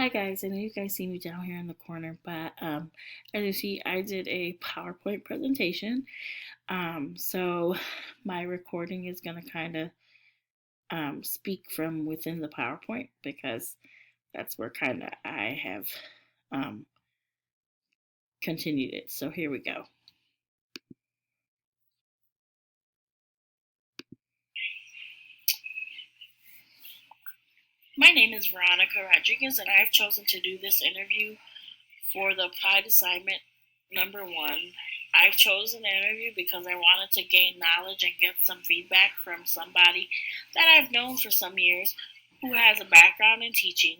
Hi guys, I know you guys see me down here in the corner, but as you see, I did a PowerPoint presentation. So my recording is gonna kind of speak from within the PowerPoint because that's where kind of I have um, continued it. So here we go. My name is Veronica Rodriguez, and I've chosen to do this interview for the applied assignment number 1. I've chosen the interview because I wanted to gain knowledge and get some feedback from somebody that I've known for some years who has a background in teaching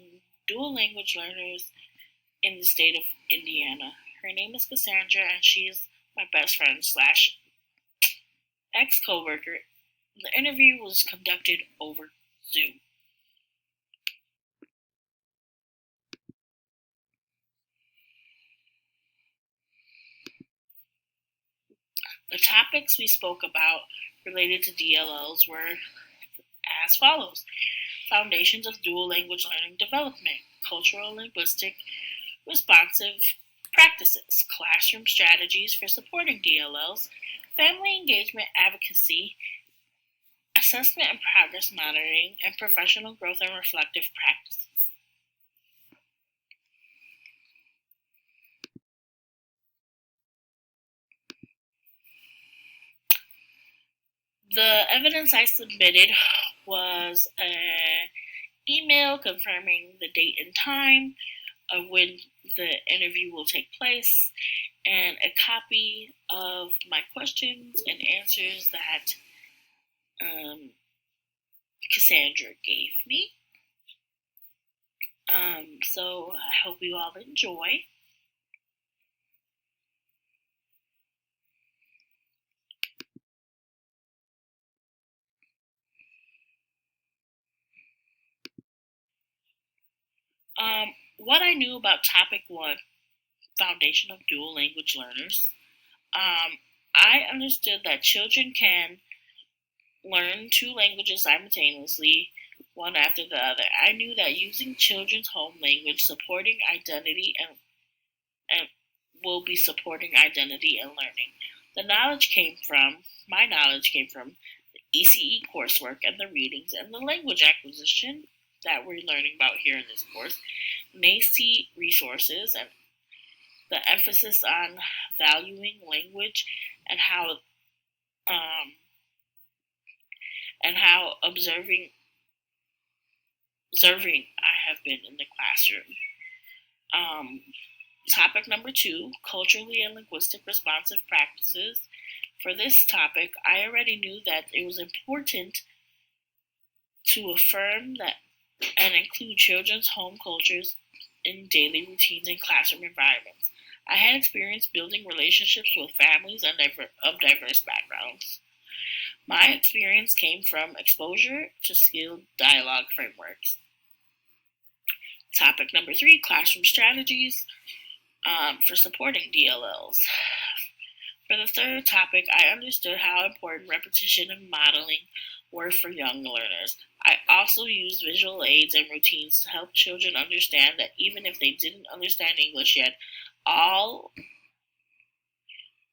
dual language learners in the state of Indiana. Her name is Cassandra, and she is my best friend slash ex coworker. The interview was conducted over Zoom. The topics we spoke about related to DLLs were as follows: foundations of dual language learning development, cultural linguistic responsive practices, classroom strategies for supporting DLLs, family engagement advocacy, assessment and progress monitoring, and professional growth and reflective practices. The evidence I submitted was an email confirming the date and time of when the interview will take place, and a copy of my questions and answers that Cassandra gave me. So I hope you all enjoy. What I knew about topic 1, foundation of dual language learners. I understood that children can learn 2 languages simultaneously, one after the other. I knew that using children's home language supporting identity and will be supporting identity and learning. My knowledge came from the ECE coursework and the readings and the language acquisition that we're learning about here in this course, NACE resources, and the emphasis on valuing language and um, how observing I have been in the classroom. Um, Topic number 2, culturally and linguistic responsive practices. For this topic, I already knew that it was important to affirm that and include children's home cultures in daily routines and classroom environments. I had experience building relationships with families of diverse backgrounds. My experience came from exposure to skilled dialogue frameworks. Topic number 3, classroom strategies for supporting DLLs. For the third topic, I understood how important repetition and modeling were for young learners. I also used visual aids and routines to help children understand that even if they didn't understand English yet, all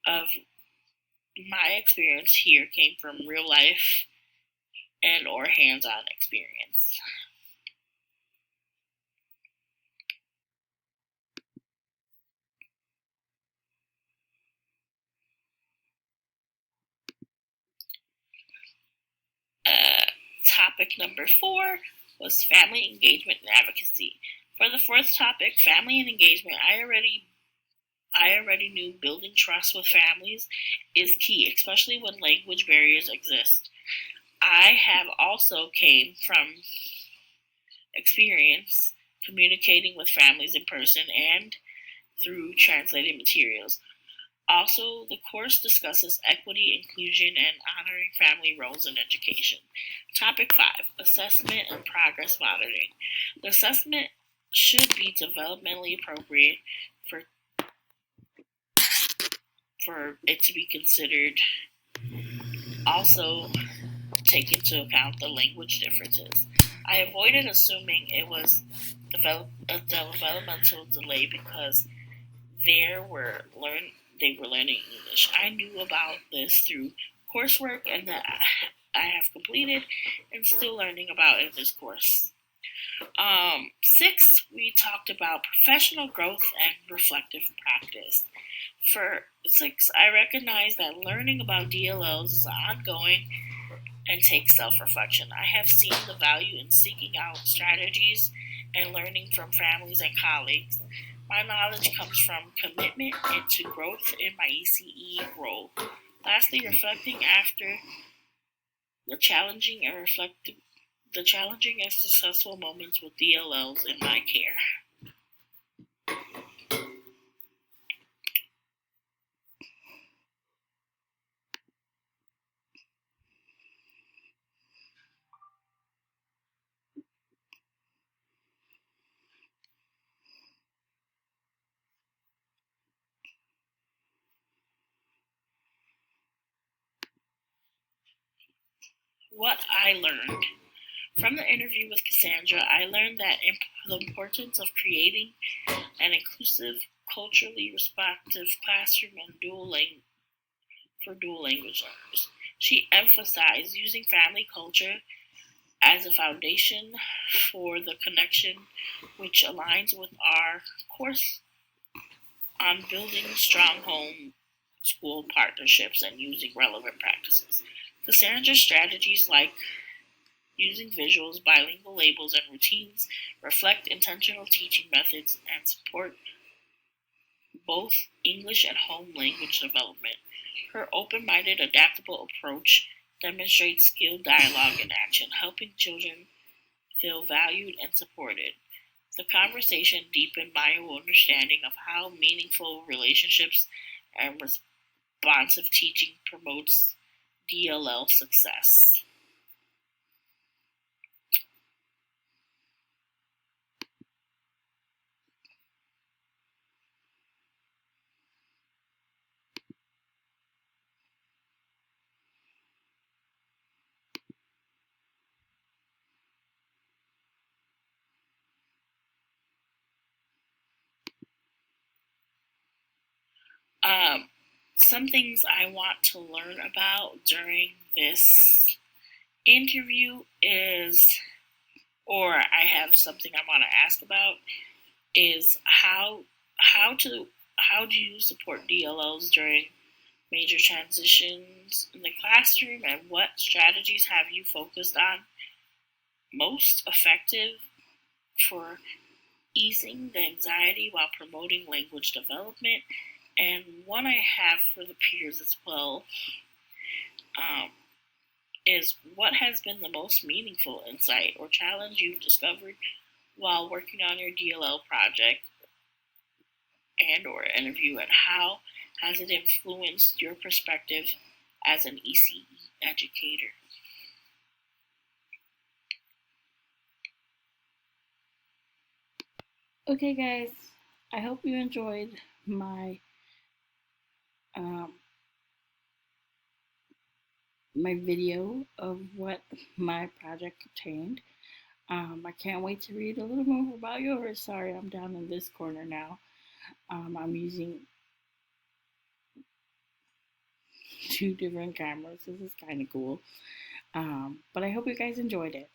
of my experience here came from real life and or hands-on experience. Topic number 4 was family engagement and advocacy. For the fourth topic, family and engagement, I already knew building trust with families is key, especially when language barriers exist. I have also came from experience communicating with families in person and through translated materials. Also, the course discusses equity, inclusion, and honoring family roles in education. Topic 5, assessment and progress monitoring. The assessment should be developmentally appropriate for it to be considered. Also, take into account the language differences. I avoided assuming it was a developmental delay because they they were learning English. I knew about this through coursework and that I have completed and still learning about in this course. Six, we talked about professional growth and reflective practice. For six, I recognize that learning about DLLs is ongoing and takes self reflection. I have seen the value in seeking out strategies and learning from families and colleagues. My knowledge comes from commitment into growth in my ECE role. Lastly, reflecting after the challenging and reflective the challenging and successful moments with DLLs in my care. What I learned. From the interview with Cassandra, I learned that the importance of creating an inclusive, culturally responsive classroom and for dual language learners. She emphasized using family culture as a foundation for the connection, which aligns with our course on building strong home school partnerships and using relevant practices. Cassandra's strategies like using visuals, bilingual labels, and routines reflect intentional teaching methods and support both English and home language development. Her open minded, adaptable approach demonstrates skilled dialogue in action, helping children feel valued and supported. The conversation deepened my understanding of how meaningful relationships and responsive teaching promotes DLL success. Um, some things I want to learn about during this interview is, or I have something I want to ask about, is how to how do you support DLLs during major transitions in the classroom, and what strategies have you focused on most effective for easing the anxiety while promoting language development? And one I have for the peers as well um, is what has been the most meaningful insight or challenge you've discovered while working on your DLL project and or interview, and how has it influenced your perspective as an ECE educator? Okay, guys, I hope you enjoyed my um, my video of what my project contained. I can't wait to read a little more about yours. Sorry, I'm down in this corner now. I'm using two different cameras. This is kind of cool. But I hope you guys enjoyed it.